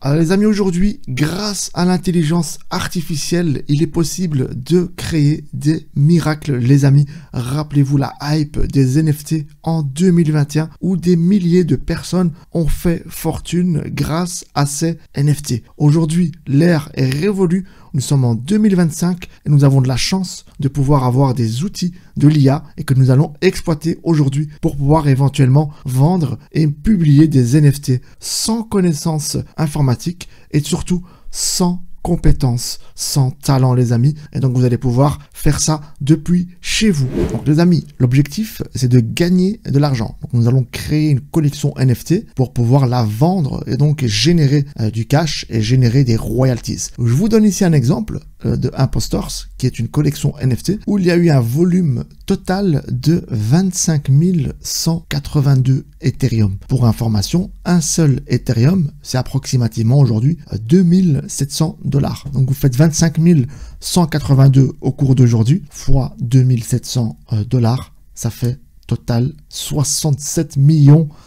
Alors les amis, aujourd'hui, grâce à l'intelligence artificielle, il est possible de créer des miracles, les amis. Rappelez-vous la hype des NFT en 2021 où des milliers de personnes ont fait fortune grâce à ces NFT. Aujourd'hui, l'ère est révolue. Nous sommes en 2025 et nous avons de la chance de pouvoir avoir des outils de l'IA et que nous allons exploiter aujourd'hui pour pouvoir éventuellement vendre et publier des NFT sans connaissances informatiques et surtout sans compétences, sans talent les amis. Et donc vous allez pouvoir faire ça depuis chez vous. Donc les amis, l'objectif c'est de gagner de l'argent. Donc nous allons créer une collection NFT pour pouvoir la vendre et donc générer du cash et générer des royalties. Je vous donne ici un exemple de Impostors qui est une collection NFT où il y a eu un volume total de 25 182 Ethereum. Pour information, un seul Ethereum c'est approximativement aujourd'hui 2700 $. Donc vous faites 25 182 au cours d'aujourd'hui fois 2700 $, ça fait total 67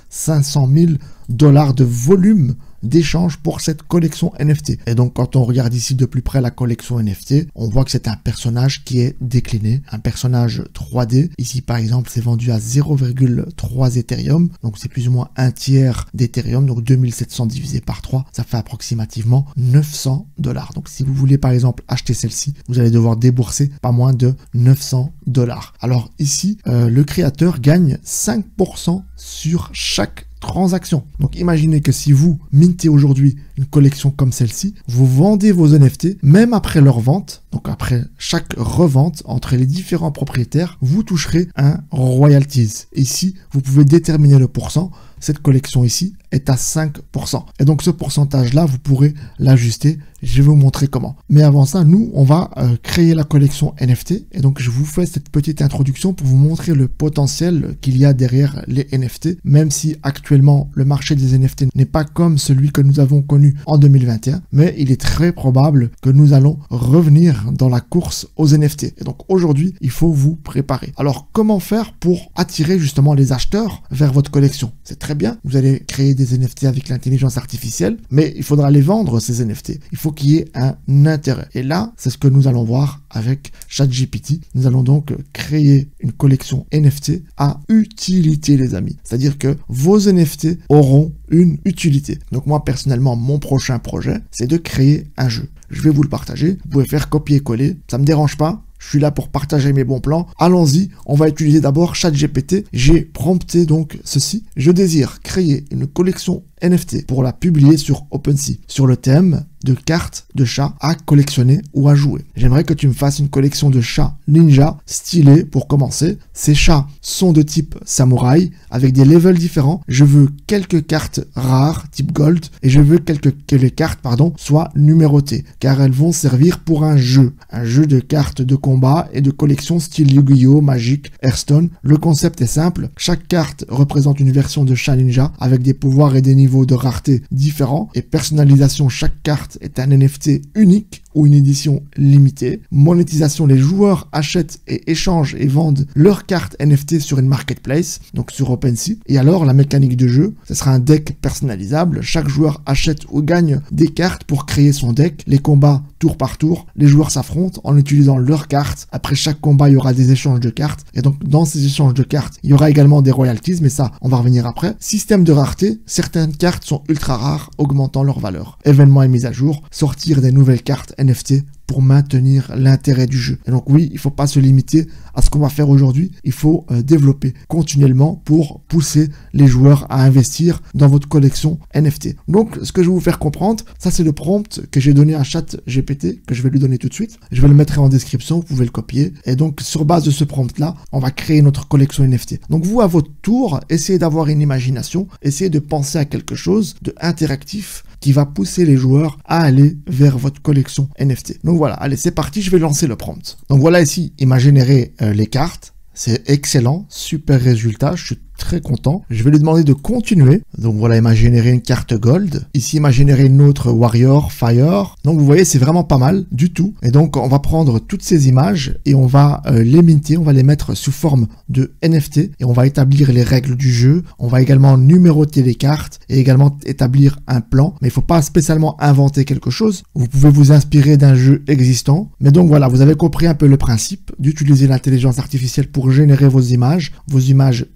500 000 $ de volume d'échange pour cette collection NFT. Et donc quand on regarde ici de plus près la collection NFT, on voit que c'est un personnage qui est décliné, un personnage 3D. Ici par exemple c'est vendu à 0,3 Ethereum, donc c'est plus ou moins un tiers d'Ethereum, donc 2700 divisé par 3, ça fait approximativement 900 $. Donc si vous voulez par exemple acheter celle-ci, vous allez devoir débourser pas moins de 900 $. Alors ici, le créateur gagne 5% sur chaque transaction. Donc imaginez que si vous mintez aujourd'hui une collection comme celle-ci, vous vendez vos NFT, même après leur vente, donc après chaque revente entre les différents propriétaires, vous toucherez un royalties. Ici, vous pouvez déterminer le pourcent. Cette collection ici est à 5%. Et donc ce pourcentage-là, vous pourrez l'ajuster. Je vais vous montrer comment. Mais avant ça, nous, on va créer la collection NFT. Et donc je vous fais cette petite introduction pour vous montrer le potentiel qu'il y a derrière les NFT. Même si actuellement, le marché des NFT n'est pas comme celui que nous avons connu en 2021. Mais il est très probable que nous allons revenir dans la course aux NFT. Et donc aujourd'hui, il faut vous préparer. Alors comment faire pour attirer justement les acheteurs vers votre collection? C'est très bien, vous allez créer des NFT avec l'intelligence artificielle, mais il faudra les vendre ces NFT. Il faut qu'il y ait un intérêt. Et là, c'est ce que nous allons voir avec ChatGPT. Nous allons donc créer une collection NFT à utilité, les amis. C'est-à-dire que vos NFT auront une utilité. Donc moi, personnellement, mon prochain projet, c'est de créer un jeu. Je vais vous le partager. Vous pouvez faire copier-coller. Ça me dérange pas. Je suis là pour partager mes bons plans. Allons-y, on va utiliser d'abord ChatGPT. J'ai prompté donc ceci. Je désire créer une collection NFT pour la publier sur OpenSea, sur le thème de cartes de chats à collectionner ou à jouer. J'aimerais que tu me fasses une collection de chats ninja stylés pour commencer. Ces chats sont de type samouraï avec des levels différents. Je veux quelques cartes rares type gold et je veux que les cartes soient numérotées car elles vont servir pour un jeu de cartes de combat et de collection style Yu-Gi-Oh, Magic, Hearthstone. Le concept est simple. Chaque carte représente une version de chat ninja avec des pouvoirs et des niveaux de rareté différents et personnalisation. Chaque carte est un NFT unique ou une édition limitée. Monétisation, les joueurs achètent et échangent et vendent leurs cartes NFT sur une marketplace, donc sur OpenSea. Et alors la mécanique de jeu, ce sera un deck personnalisable. Chaque joueur achète ou gagne des cartes pour créer son deck. Les combats tour par tour, les joueurs s'affrontent en utilisant leurs cartes. Après chaque combat, il y aura des échanges de cartes. Et donc dans ces échanges de cartes, il y aura également des royalties, mais ça, on va revenir après. Système de rareté, certaines cartes sont ultra rares, augmentant leur valeur. Événements et mise à jour, sortir des nouvelles cartes NFT pour maintenir l'intérêt du jeu. Et donc oui, il ne faut pas se limiter à ce qu'on va faire aujourd'hui, il faut développer continuellement pour pousser les joueurs à investir dans votre collection NFT. Donc ce que je vais vous faire comprendre, ça c'est le prompt que j'ai donné à ChatGPT, que je vais lui donner tout de suite. Je vais le mettre en description, vous pouvez le copier. Et donc sur base de ce prompt là, on va créer notre collection NFT. Donc vous à votre tour, essayez d'avoir une imagination, essayez de penser à quelque chose de interactif qui va pousser les joueurs à aller vers votre collection NFT. Donc voilà, allez, c'est parti, je vais lancer le prompt. Donc voilà ici, il m'a généré les cartes. C'est excellent, super résultat, je suis très content. Je vais lui demander de continuer. Donc voilà, il m'a généré une carte gold. Ici, il m'a généré une autre warrior, fire. Donc vous voyez, c'est vraiment pas mal du tout. Et donc on va prendre toutes ces images et on va les minter, on va les mettre sous forme de NFT et on va établir les règles du jeu. On va également numéroter les cartes et également établir un plan. Mais il ne faut pas spécialement inventer quelque chose. Vous pouvez vous inspirer d'un jeu existant. Mais donc voilà, vous avez compris un peu le principe d'utiliser l'intelligence artificielle pour générer vos images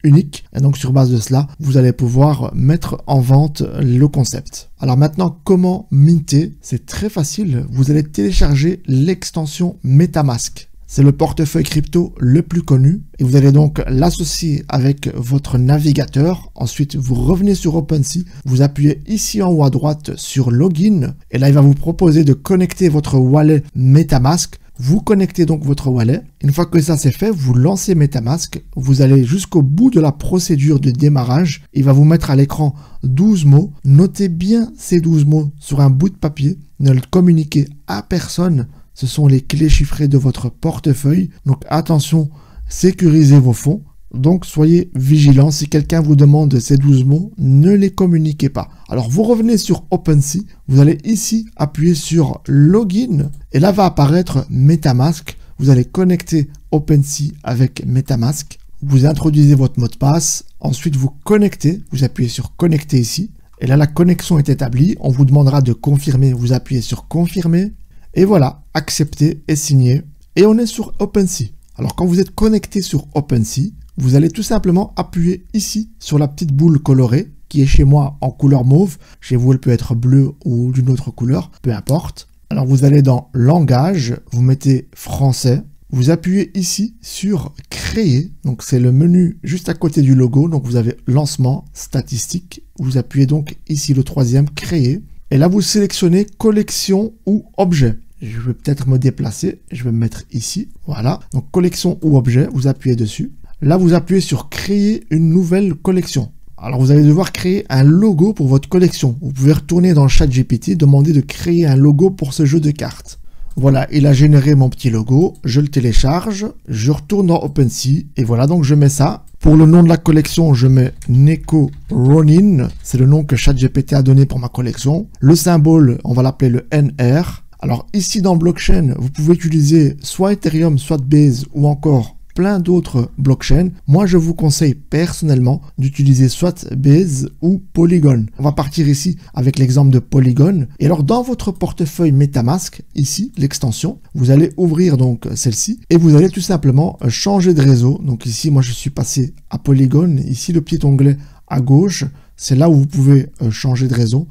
uniques. Et donc sur base de cela, vous allez pouvoir mettre en vente le concept. Alors maintenant, comment minter? C'est très facile. Vous allez télécharger l'extension MetaMask. C'est le portefeuille crypto le plus connu et vous allez donc l'associer avec votre navigateur. Ensuite, vous revenez sur OpenSea, vous appuyez ici en haut à droite sur Login et là, il va vous proposer de connecter votre wallet MetaMask. Vous connectez donc votre wallet. Une fois que ça c'est fait, vous lancez MetaMask. Vous allez jusqu'au bout de la procédure de démarrage. Il va vous mettre à l'écran 12 mots. Notez bien ces 12 mots sur un bout de papier. Ne le communiquez à personne. Ce sont les clés chiffrées de votre portefeuille. Donc attention, sécurisez vos fonds. Donc soyez vigilants, si quelqu'un vous demande ces 12 mots, ne les communiquez pas. Alors vous revenez sur OpenSea, vous allez ici appuyer sur Login et là va apparaître MetaMask. Vous allez connecter OpenSea avec MetaMask. Vous introduisez votre mot de passe, ensuite vous connectez, vous appuyez sur Connecter ici. Et là la connexion est établie, on vous demandera de confirmer, vous appuyez sur Confirmer. Et voilà, accepter et signer. Et on est sur OpenSea. Alors quand vous êtes connecté sur OpenSea, vous allez tout simplement appuyer ici sur la petite boule colorée qui est chez moi en couleur mauve. Chez vous, elle peut être bleue ou d'une autre couleur, peu importe. Alors vous allez dans langage, vous mettez français. Vous appuyez ici sur créer. Donc c'est le menu juste à côté du logo. Donc vous avez lancement, statistiques. Vous appuyez donc ici le troisième, créer. Et là vous sélectionnez collection ou objet. Je vais peut-être me déplacer. Je vais me mettre ici. Voilà. Donc collection ou objet, vous appuyez dessus. Là, vous appuyez sur créer une nouvelle collection. Alors, vous allez devoir créer un logo pour votre collection. Vous pouvez retourner dans ChatGPT, demander de créer un logo pour ce jeu de cartes. Voilà, il a généré mon petit logo. Je le télécharge. Je retourne dans OpenSea. Et voilà, donc je mets ça. Pour le nom de la collection, je mets Neko Ronin. C'est le nom que ChatGPT a donné pour ma collection. Le symbole, on va l'appeler le NR. Alors, ici dans blockchain, vous pouvez utiliser soit Ethereum, soit Base ou encore plein d'autres blockchains. Moi, je vous conseille personnellement d'utiliser soit Base ou Polygon. On va partir ici avec l'exemple de Polygon. Et alors, dans votre portefeuille MetaMask, ici, l'extension, vous allez ouvrir donc celle-ci et vous allez tout simplement changer de réseau. Donc ici, moi, je suis passé à Polygon. Ici, le petit onglet à gauche, c'est là où vous pouvez changer de réseau.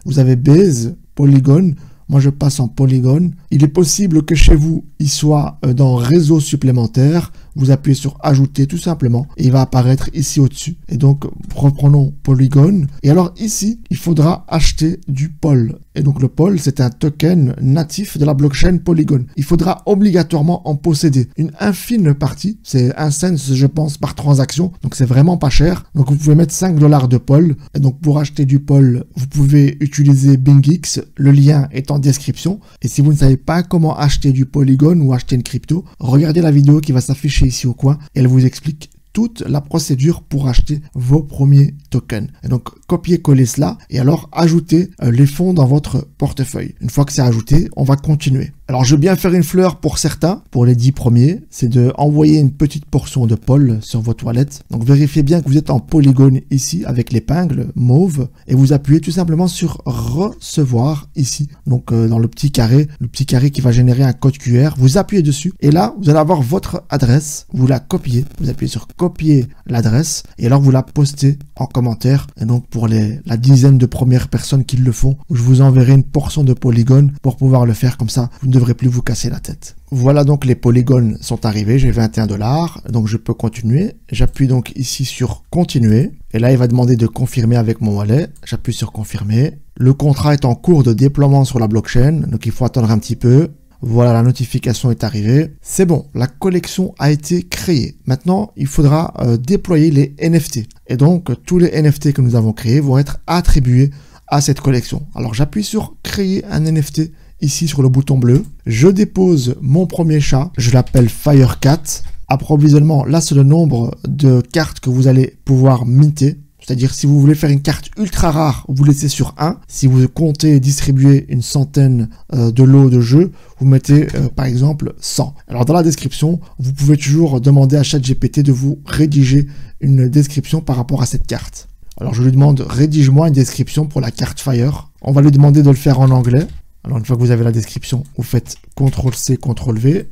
Vous avez Base, Polygon. Moi, je passe en Polygon. Il est possible que chez vous, il soit dans réseau supplémentaire. Vous appuyez sur ajouter tout simplement et il va apparaître ici au-dessus. Et donc, reprenons Polygon. Et alors ici, il faudra acheter du POL. Et donc le POL, c'est un token natif de la blockchain Polygon. Il faudra obligatoirement en posséder une infime partie. C'est 1 cent, je pense, par transaction. Donc c'est vraiment pas cher. Donc vous pouvez mettre 5 $ de POL. Et donc pour acheter du POL, vous pouvez utiliser BingX. Le lien est en description. Et si vous ne savez pas comment acheter du Polygon ou acheter une crypto, regardez la vidéo qui va s'afficher ici au coin. Et elle vous explique toute la procédure pour acheter vos premiers tokens. Et donc, copier-coller cela et alors ajouter les fonds dans votre portefeuille. Une fois que c'est ajouté, on va continuer. Alors, je veux bien faire une fleur pour certains, pour les 10 premiers, c'est de envoyer une petite portion de POL sur votre wallet. Donc, vérifiez bien que vous êtes en polygone ici avec l'épingle mauve et vous appuyez tout simplement sur recevoir ici. Donc, dans le petit carré qui va générer un code QR, vous appuyez dessus et là, vous allez avoir votre adresse, vous la copiez, vous appuyez sur copier l'adresse et alors vous la postez en commentaire. Et donc, pour la dizaine de premières personnes qui le font, je vous enverrai une portion de polygone pour pouvoir le faire comme ça. Vous ne devrez plus vous casser la tête. Voilà, donc les polygones sont arrivés, j'ai 21 $, donc je peux continuer. J'appuie donc ici sur continuer et là il va demander de confirmer avec mon wallet. J'appuie sur confirmer. Le contrat est en cours de déploiement sur la blockchain, donc il faut attendre un petit peu. Voilà, la notification est arrivée. C'est bon, la collection a été créée. Maintenant, il faudra déployer les NFT. Et donc, tous les NFT que nous avons créés vont être attribués à cette collection. Alors, j'appuie sur créer un NFT ici sur le bouton bleu. Je dépose mon premier chat. Je l'appelle Firecat. approvisionnement, là c'est le nombre de cartes que vous allez pouvoir minter. C'est-à-dire si vous voulez faire une carte ultra rare, vous laissez sur 1. Si vous comptez distribuer une centaine de lots de jeux, vous mettez par exemple 100. Alors dans la description, vous pouvez toujours demander à ChatGPT de vous rédiger une description par rapport à cette carte. Alors je lui demande rédige-moi une description pour la carte Fire. On va lui demander de le faire en anglais. Alors une fois que vous avez la description, vous faites CTRL-C, CTRL-V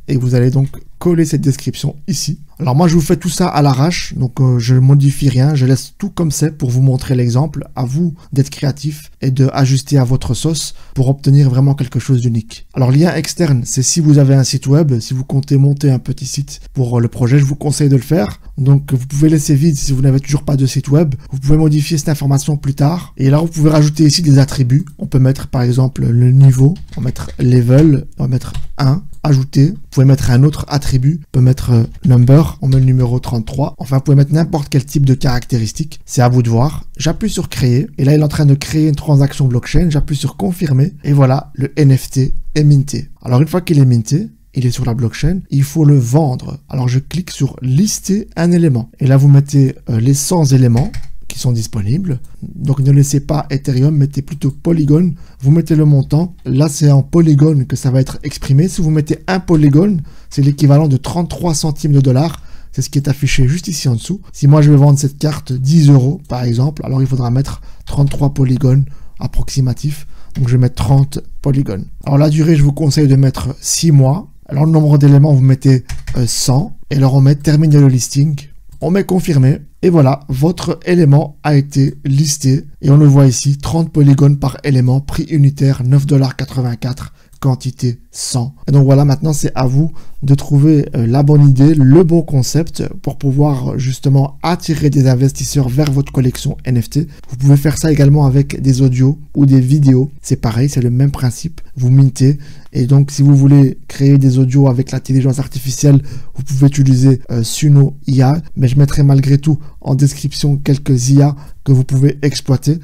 et vous allez donc coller cette description ici. Alors moi je vous fais tout ça à l'arrache, donc je ne modifie rien, je laisse tout comme c'est pour vous montrer l'exemple, à vous d'être créatif et de ajuster à votre sauce pour obtenir vraiment quelque chose d'unique. Alors lien externe, c'est si vous avez un site web, si vous comptez monter un petit site pour le projet, je vous conseille de le faire. Donc vous pouvez laisser vide si vous n'avez toujours pas de site web, vous pouvez modifier cette information plus tard. Et là vous pouvez rajouter ici des attributs, on peut mettre par exemple le niveau, on va mettre level, on va mettre 1. Ajouter, vous pouvez mettre un autre attribut, on peut mettre number, on met le numéro 33, enfin vous pouvez mettre n'importe quel type de caractéristique, c'est à vous de voir. J'appuie sur créer, et là il est en train de créer une transaction blockchain, j'appuie sur confirmer, et voilà, le NFT est minté. Alors une fois qu'il est minté, il est sur la blockchain, il faut le vendre. Alors je clique sur lister un élément, et là vous mettez les 100 éléments, qui sont disponibles. Donc ne laissez pas Ethereum, mettez plutôt Polygon. Vous mettez le montant. Là, c'est en Polygon que ça va être exprimé. Si vous mettez un Polygon, c'est l'équivalent de 33 centimes de dollars. C'est ce qui est affiché juste ici en dessous. Si moi, je vais vendre cette carte 10 €, par exemple, alors il faudra mettre 33 polygones approximatifs. Donc, je vais mettre 30 polygones. Alors, la durée, je vous conseille de mettre 6 mois. Alors, le nombre d'éléments, vous mettez 100. Et alors, on met terminer le listing. On met confirmer et voilà, votre élément a été listé et on le voit ici, 30 polygones par élément, prix unitaire 9,84 $, quantité 100. Et donc voilà, maintenant c'est à vous de trouver la bonne idée, le bon concept pour pouvoir justement attirer des investisseurs vers votre collection NFT. Vous pouvez faire ça également avec des audios ou des vidéos. C'est pareil, c'est le même principe. Vous mintez et donc si vous voulez créer des audios avec l'intelligence artificielle, vous pouvez utiliser Suno IA, mais je mettrai malgré tout en description quelques IA que vous pouvez exploiter.